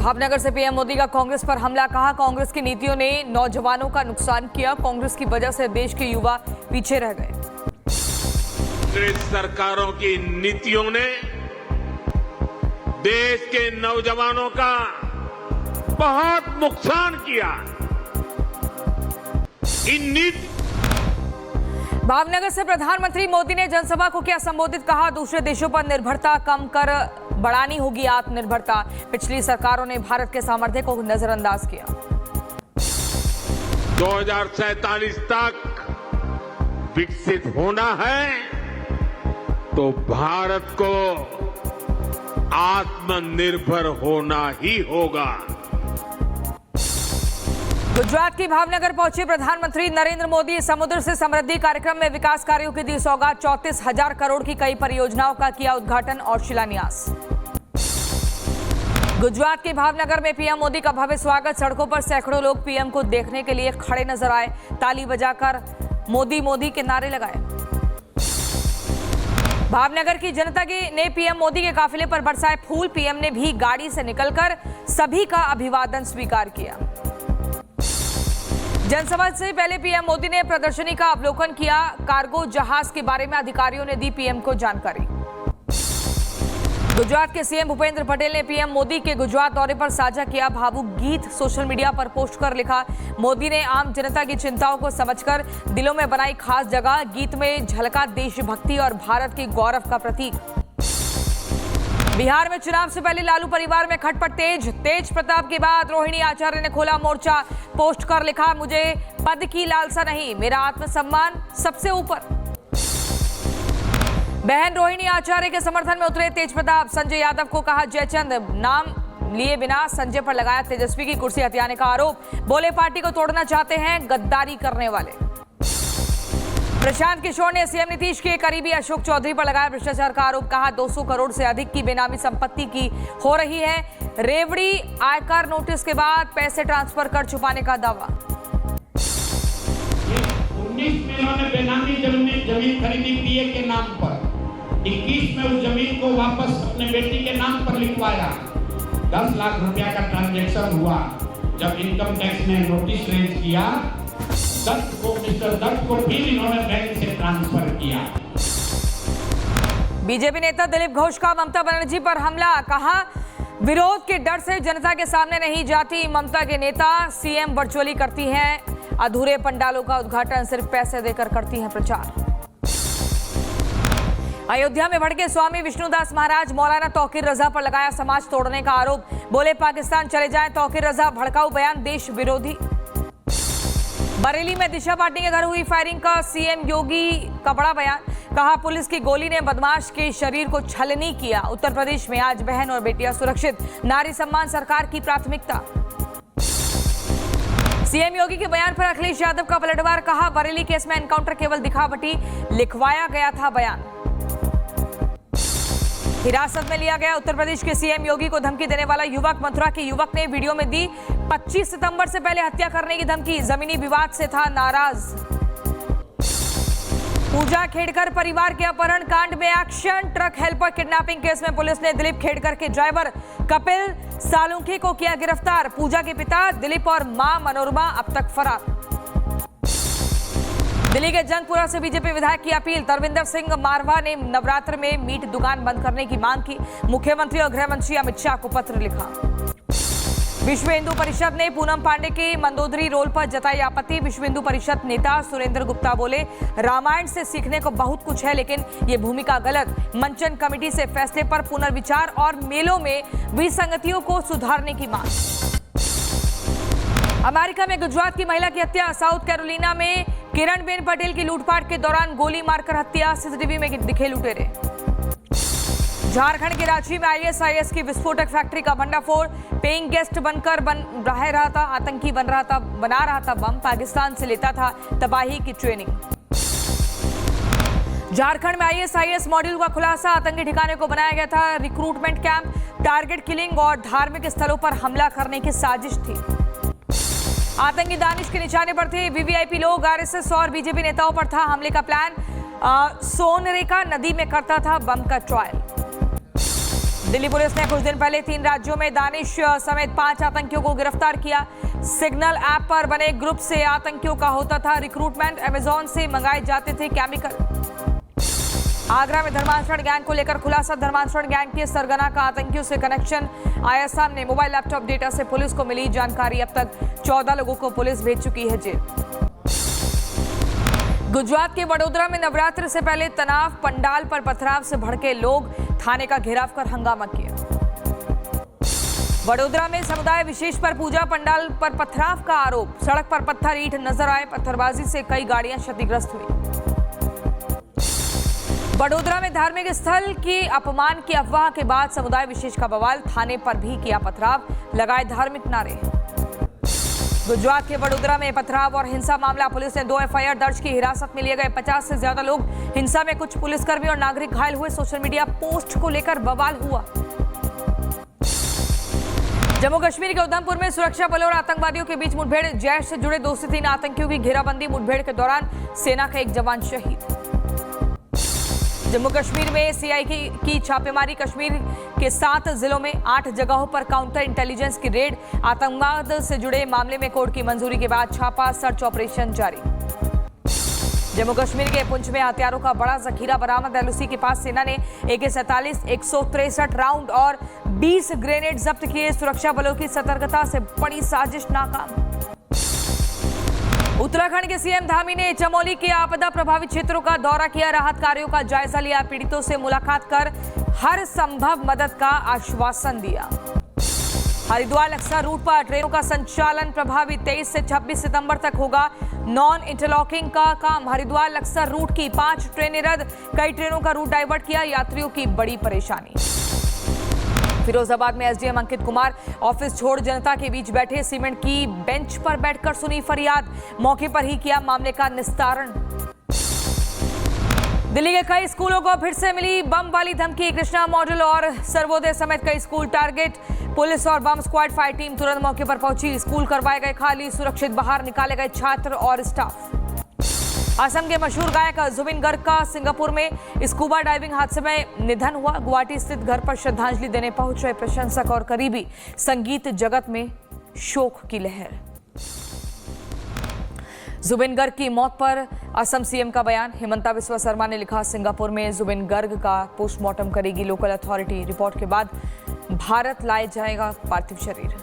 भावनगर से पीएम मोदी का कांग्रेस पर हमला, कहा कांग्रेस की नीतियों ने नौजवानों का नुकसान किया, कांग्रेस की वजह से देश के युवा पीछे रह गए। कांग्रेस सरकारों की नीतियों ने देश के नौजवानों का बहुत नुकसान किया। भावनगर से प्रधानमंत्री मोदी ने जनसभा को किया संबोधित, कहा दूसरे देशों पर निर्भरता कम कर बढ़ानी होगी आत्मनिर्भरता। पिछली सरकारों ने भारत के सामर्थ्य को नजरअंदाज किया। 2047 तक विकसित होना है तो भारत को आत्मनिर्भर होना ही होगा। गुजरात की भावनगर पहुंचे प्रधानमंत्री नरेंद्र मोदी, समुद्र से समृद्धि कार्यक्रम में विकास कार्यों की दी सौगात, 34,000 करोड़ की कई परियोजनाओं का किया उद्घाटन और शिलान्यास। गुजरात के भावनगर में पीएम मोदी का भव्य स्वागत, सड़कों पर सैकड़ों लोग पीएम को देखने के लिए खड़े नजर आए, ताली बजाकर मोदी मोदी के नारे लगाए। भावनगर की जनता ने पीएम मोदी के काफिले पर बरसाए फूल, पीएम ने भी गाड़ी से निकलकर सभी का अभिवादन स्वीकार किया। जनसभा से पहले पीएम मोदी ने प्रदर्शनी का अवलोकन किया, कार्गो जहाज के बारे में अधिकारियों ने दी पीएम को जानकारी। गुजरात के सीएम भूपेंद्र पटेल ने पीएम मोदी के गुजरात दौरे पर साझा किया भावुक गीत, सोशल मीडिया पर पोस्ट कर लिखा, मोदी ने आम जनता की चिंताओं को समझकर दिलों में बनाई खास जगह, गीत में झलका देशभक्ति और भारत के गौरव का प्रतीक। बिहार में चुनाव से पहले लालू परिवार में खटपट तेज प्रताप के बाद रोहिणी आचार्य ने खोला मोर्चा, पोस्ट कर लिखा, मुझे पद की लालसा नहीं, मेरा आत्मसम्मान सबसे ऊपर। बहन रोहिणी आचार्य के समर्थन में उतरे तेज प्रताप, संजय यादव को कहा जयचंद, नाम लिए बिना संजय पर लगाया तेजस्वी की कुर्सी हथियाने का आरोप, बोले पार्टी को तोड़ना चाहते हैं गद्दारी करने वाले। प्रशांत किशोर ने सीएम नीतीश के करीबी अशोक चौधरी पर लगाया भ्रष्टाचार का आरोप, कहा 200 करोड़ से अधिक की बेनामी संपत्ति की हो रही है रेवड़ी, आयकर नोटिस के बाद पैसे ट्रांसफर कर छुपाने का दावा। 19 में उन्होंने बेनामी जमीन खरीदी पीए के नाम पर, 21 में उस जमीन को वापस अपने बेटी के नाम पर लिखवाया, 10 लाख रुपया का ट्रांजैक्शन हुआ। जब इनकम टैक्स ने नोटिस रेज किया, मिस्टर दत्त को फिर इन्होंने बैंक से ट्रांसफर किया। बीजेपी नेता दिलीप घोष का ममता बनर्जी पर हमला, कहा विरोध के डर से जनता के सामने नहीं जाती ममता के नेता, सीएम वर्चुअली करती हैं अधूरे पंडालों का उद्घाटन, सिर्फ पैसे देकर करती हैं प्रचार। अयोध्या में भड़के स्वामी विष्णुदास महाराज, मौलाना तौकीर रजा पर लगाया समाज तोड़ने का आरोप, बोले पाकिस्तान चले जाएं तौकीर रजा, भड़काऊ बयान देश विरोधी। बरेली में दिशा पाटिल के घर हुई फायरिंग का सीएम योगी का बड़ा बयान, कहा पुलिस की गोली ने बदमाश के शरीर को छलनी किया। उत्तर प्रदेश में आज बहन और बेटियां सुरक्षित, नारी सम्मान सरकार की प्राथमिकता। सीएम योगी के बयान पर अखिलेश यादव का पलटवार, कहा बरेली केस में एनकाउंटर केवल दिखावटी, लिखवाया गया था बयान। हिरासत में लिया गया उत्तर प्रदेश के सीएम योगी को धमकी देने वाला युवक, मथुरा के युवक ने वीडियो में दी 25 सितंबर से पहले हत्या करने की धमकी, जमीनी विवाद से था नाराज। पूजा खेड़कर परिवार के अपहरण कांड में action, truck helper kidnapping case में पुलिस ने दिलीप खेड़कर के ड्राइवर कपिल सालुंखे को किया गिरफ्तार, पूजा के पिता दिलीप और मां मनोरमा अब तक फरार। दिल्ली के जंगपुरा से बीजेपी विधायक की अपील, तरविंदर सिंह मारवा ने नवरात्र में मीट दुकान बंद करने की मांग की, मुख्यमंत्री और गृह मंत्री अमित शाह को पत्र लिखा। विश्व हिंदू परिषद ने पूनम पांडे के मंदोदरी रोल पर जताई आपत्ति, विश्व हिंदू परिषद नेता सुरेंद्र गुप्ता बोले रामायण से सीखने को बहुत कुछ है लेकिन ये भूमिका गलत, मंचन कमेटी से फैसले पर पुनर्विचार और मेलों में विसंगतियों को सुधारने की मांग। अमेरिका में गुजरात की महिला की हत्या, साउथ कैरोलिना में किरणबेन पटेल की लूटपाट के दौरान गोली मारकर हत्या, सीसीटीवी में दिखे लुटेरे। झारखंड के रांची में आईएसआईएस की विस्फोटक फैक्ट्री का भंडाफोड़, पेइंग गेस्ट बनकर रह रहा था आतंकी, बना रहा था बम, पाकिस्तान से लेता था तबाही की ट्रेनिंग। झारखंड में आईएसआईएस मॉड्यूल का खुलासा, आतंकी ठिकाने को बनाया गया था रिक्रूटमेंट कैंप, टारगेट किलिंग और धार्मिक स्थलों पर हमला करने की साजिश थी। आतंकी दानिश के निशाने पर थे वीवीआईपी लोग, आरएसएस और बीजेपी नेताओं पर था हमले का प्लान, सोनरेखा नदी में करता था बम का ट्रायल। दिल्ली पुलिस ने कुछ दिन पहले 3 राज्यों में दानिश समेत 5 आतंकियों को गिरफ्तार किया। सिग्नल ऐप पर बने ग्रुप से आतंकियों का होता था रिक्रूटमेंट। अमेजॉन से मंगाए जाते थे केमिकल। आगरा में धर्मांतरण गैंग को लेकर खुलासा। धर्मांतरण गैंग के सरगना का आतंकियों से कनेक्शन आया सामने। मोबाइल लैपटॉप डेटा से पुलिस को मिली जानकारी। अब तक 14 लोगों को पुलिस भेज चुकी है जेल। गुजरात के वडोदरा में नवरात्र से पहले तनाव। पंडाल पर पथराव से भड़के लोग थाने का घेराव कर हंगामा किया। वडोदरा में समुदाय विशेष पर पूजा पंडाल पर पथराव का आरोप। सड़क पर पत्थर ईंट नजर आए। पत्थरबाजी से कई गाड़ियां क्षतिग्रस्त हुई। वडोदरा में धार्मिक स्थल की अपमान की अफवाह के बाद समुदाय विशेष का बवाल। थाने पर भी किया पथराव, लगाए धार्मिक नारे। गुजरात के वडोदरा में पथराव और हिंसा मामला। पुलिस ने 2 एफआईआर दर्ज की। हिरासत में लिए गए 50 से ज्यादा लोग। हिंसा में कुछ पुलिसकर्मी और नागरिक घायल हुए। सोशल मीडिया पोस्ट को लेकर बवाल हुआ। जम्मू कश्मीर के उधमपुर में सुरक्षा बलों और आतंकवादियों के बीच मुठभेड़। जैश से जुड़े 2 से 3 आतंकियों की घेराबंदी। मुठभेड़ के दौरान सेना का एक जवान शहीद। जम्मू कश्मीर में सीआई की छापेमारी। कश्मीर के 7 जिलों में 8 जगहों पर काउंटर इंटेलिजेंस की रेड। आतंकवाद से जुड़े मामले में कोर्ट की मंजूरी के बाद छापा सर्च ऑपरेशन जारी। जम्मू कश्मीर के पुंछ में हथियारों का बड़ा जखीरा बरामद। एलओसी के पास सेना ने AK-47 163 राउंड और 20 ग्रेनेड जब्त किए। सुरक्षा बलों की सतर्कता से बड़ी साजिश नाकाम। उत्तराखंड के सीएम धामी ने चमोली के आपदा प्रभावित क्षेत्रों का दौरा किया। राहत कार्यों का जायजा लिया। पीड़ितों से मुलाकात कर हर संभव मदद का आश्वासन दिया। हरिद्वार लक्सर रूट पर ट्रेनों का संचालन प्रभावित। 23 से 26 सितंबर तक होगा नॉन इंटरलॉकिंग का काम। हरिद्वार लक्सर रूट की 5 ट्रेनें रद्द। कई ट्रेनों का रूट डाइवर्ट किया। यात्रियों की बड़ी परेशानी। फिरोजाबाद में एसडीएम अंकित कुमार ऑफिस छोड़ जनता के बीच बैठे। सीमेंट की बेंच पर बैठकर सुनी फरियाद। मौके पर ही किया मामले का निस्तारण। दिल्ली के कई स्कूलों को फिर से मिली बम वाली धमकी। कृष्णा मॉडल और सर्वोदय समेत कई स्कूल टारगेट। पुलिस और बम स्क्वाड फायर टीम तुरंत मौके पर पहुंची। स्कूल करवाए गए खाली। सुरक्षित बाहर निकाले गए छात्र और स्टाफ। असम के मशहूर गायक जुबिन गर्ग का सिंगापुर में स्कूबा डाइविंग हादसे में निधन हुआ। गुवाहाटी स्थित घर पर श्रद्धांजलि देने पहुंच रहे प्रशंसक और करीबी। संगीत जगत में शोक की लहर। जुबिन गर्ग की मौत पर असम सीएम का बयान। हिमंता बिस्वा शर्मा ने लिखा, सिंगापुर में जुबिन गर्ग का पोस्टमार्टम करेगी लोकल अथॉरिटी। रिपोर्ट के बाद भारत लाया जाएगा पार्थिव शरीर।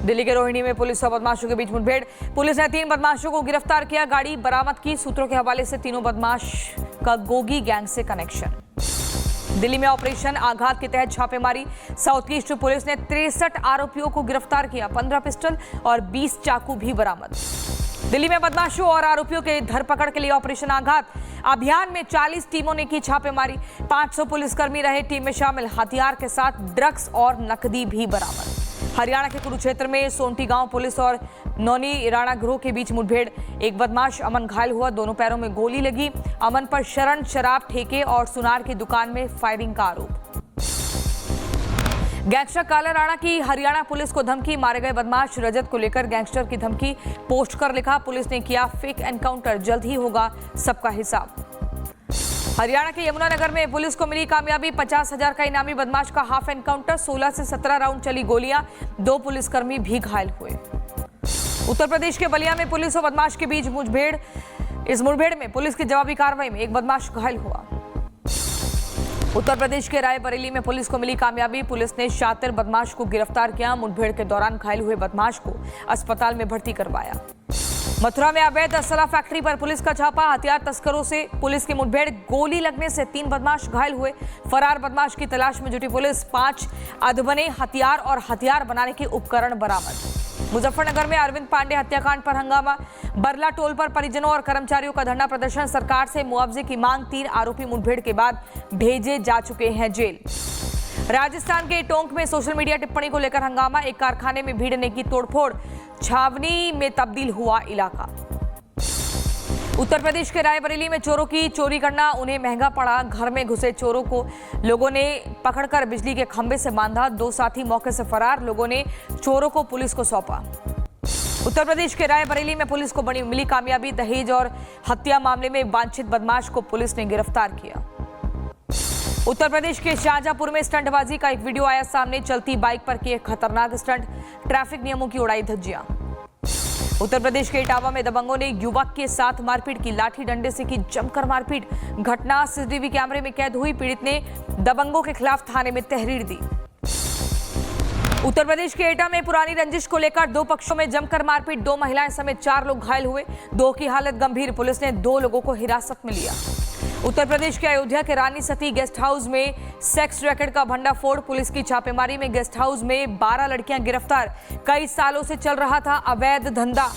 दिल्ली के रोहिणी में पुलिस और बदमाशों के बीच मुठभेड़। पुलिस ने 3 बदमाशों को गिरफ्तार किया। गाड़ी बरामद की। सूत्रों के हवाले से तीनों बदमाश का गोगी गैंग से कनेक्शन। दिल्ली में ऑपरेशन आघात के तहत छापेमारी। साउथ ईस्ट पुलिस ने 63 आरोपियों को गिरफ्तार किया। 15 पिस्टल और 20 चाकू भी बरामद। दिल्ली में बदमाशों और आरोपियों के धरपकड़ के लिए ऑपरेशन आघात अभियान में 40 टीमों ने की छापेमारी। 500 पुलिसकर्मी रहे टीम में शामिल। हथियार के साथ ड्रग्स और नकदी भी बरामद। हरियाणा के कुरुक्षेत्र में सोंटी गांव पुलिस और नौनी राणा गिरोह के बीच मुठभेड़। एक बदमाश अमन घायल हुआ। दोनों पैरों में गोली लगी। अमन पर शरण शराब ठेके और सुनार की दुकान में फायरिंग का आरोप। गैंगस्टर काला राणा की हरियाणा पुलिस को धमकी। मारे गए बदमाश रजत को लेकर गैंगस्टर की धमकी पोस्ट कर लिखा, पुलिस ने किया फेक एनकाउंटर, जल्द ही होगा सबका हिसाब। हरियाणा के यमुनानगर में पुलिस को मिली कामयाबी। 50,000 का इनामी बदमाश का हाफ एनकाउंटर। 16 से 17 राउंड चली गोलियां। 2 पुलिसकर्मी भी घायल हुए। उत्तर प्रदेश के बलिया में पुलिस और बदमाश के बीच मुठभेड़। इस मुठभेड़ में पुलिस की जवाबी कार्रवाई में एक बदमाश घायल हुआ। उत्तर प्रदेश के रायबरेली में पुलिस को मिली कामयाबी। पुलिस ने शातिर बदमाश को गिरफ्तार किया। मुठभेड़ के दौरान घायल हुए बदमाश को अस्पताल में भर्ती करवाया। मथुरा में अवैध असला फैक्ट्री पर पुलिस का छापा। हथियार तस्करों से पुलिस की मुठभेड़। गोली लगने से 3 बदमाश घायल हुए। फरार बदमाश की तलाश में जुटी पुलिस। 5 अधबने हथियार और हथियार बनाने के उपकरण बरामद। मुजफ्फरनगर में अरविंद पांडे हत्याकांड पर हंगामा। बरला टोल पर परिजनों और कर्मचारियों का धरना प्रदर्शन। सरकार से मुआवजे की मांग। 3 आरोपी मुठभेड़ के बाद भेजे जा चुके हैं जेल। राजस्थान के टोंक में सोशल मीडिया टिप्पणी को लेकर हंगामा। एक कारखाने में भीड़ ने की तोड़फोड़। छावनी में तब्दील हुआ इलाका। उत्तर प्रदेश के रायबरेली में चोरों की चोरी करना उन्हें महंगा पड़ा। घर में घुसे चोरों को लोगों ने पकड़कर बिजली के खंभे से बांधा। 2 साथी मौके से फरार। लोगों ने चोरों को पुलिस को सौंपा। उत्तर प्रदेश के रायबरेली में पुलिस को बड़ी मिली कामयाबी। दहेज और हत्या मामले में वांछित बदमाश को पुलिस ने गिरफ्तार किया। उत्तर प्रदेश के शाहजहांपुर में स्टंटबाजी का एक वीडियो आया सामने। चलती बाइक पर किए खतरनाक स्टंट, ट्रैफिक नियमों की उड़ाई धज्जियां। उत्तर प्रदेश के इटावा में दबंगों ने युवक के साथ मारपीट की, लाठी डंडे से की जमकर मारपीट। घटना सीसीटीवी कैमरे में कैद हुई। पीड़ित ने दबंगों के खिलाफ थाने में तहरीर दी। उत्तर प्रदेश के एटा में पुरानी रंजिश को लेकर दो पक्षों में जमकर मारपीट, 2 महिलाएं समेत 4 लोग घायल हुए, 2 की हालत गंभीर। पुलिस ने 2 लोगों को हिरासत में लिया। उत्तर प्रदेश के अयोध्या के रानी सती गेस्ट हाउस में सेक्स रैकेट का भंडाफोड़, पुलिस की छापेमारी में गेस्ट हाउस में 12 लड़कियां गिरफ्तार। कई सालों से चल रहा था अवैध धंधा।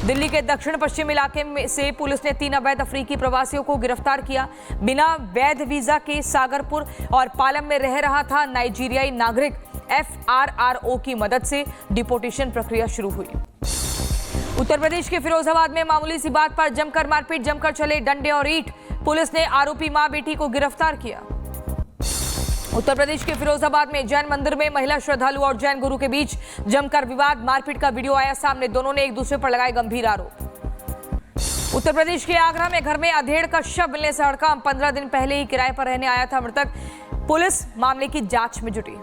दिल्ली के दक्षिण पश्चिम इलाके में से पुलिस ने 3 अवैध अफ्रीकी प्रवासियों को गिरफ्तार किया। बिना वैध वीजा के सागरपुर और पालम में रह रहा था नाइजीरियाई नागरिक। FRRO की मदद से डिपोर्टेशन प्रक्रिया शुरू हुई। उत्तर प्रदेश के फिरोजाबाद में मामूली सी बात पर जमकर मारपीट, जमकर चले डंडे और ईंट। पुलिस ने आरोपी मां बेटी को गिरफ्तार किया। उत्तर प्रदेश के फिरोजाबाद में जैन मंदिर में महिला श्रद्धालु और जैन गुरु के बीच जमकर विवाद, मारपीट का वीडियो आया सामने। दोनों ने एक दूसरे पर लगाए गंभीर आरोप। उत्तर प्रदेश के आगरा में घर में अधेड़ का शव मिलने से हड़कंप, 15 दिन पहले ही किराए पर रहने आया था मृतक। पुलिस मामले की जांच में जुटी।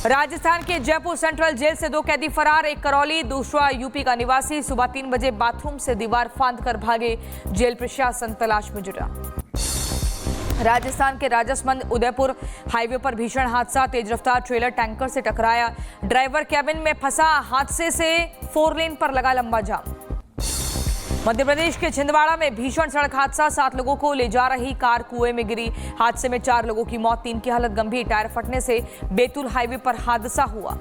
राजस्थान के जयपुर सेंट्रल जेल से 2 कैदी फरार, एक करौली, दूसरा यूपी का निवासी। सुबह 3 बजे बाथरूम से दीवार फांदकर भागे, जेल प्रशासन तलाश में जुटा। राजस्थान के राजसमंद उदयपुर हाईवे पर भीषण हादसा, तेज रफ्तार ट्रेलर टैंकर से टकराया, ड्राइवर कैबिन में फंसा। हादसे से 4 लेन पर लगा लंबा जाम। मध्य प्रदेश के छिंदवाड़ा में भीषण सड़क हादसा, 7 लोगों को ले जा रही कार कुएं में गिरी। हादसे में 4 लोगों की मौत, 3 की हालत गंभीर। टायर फटने से बैतूल हाईवे पर हादसा हुआ।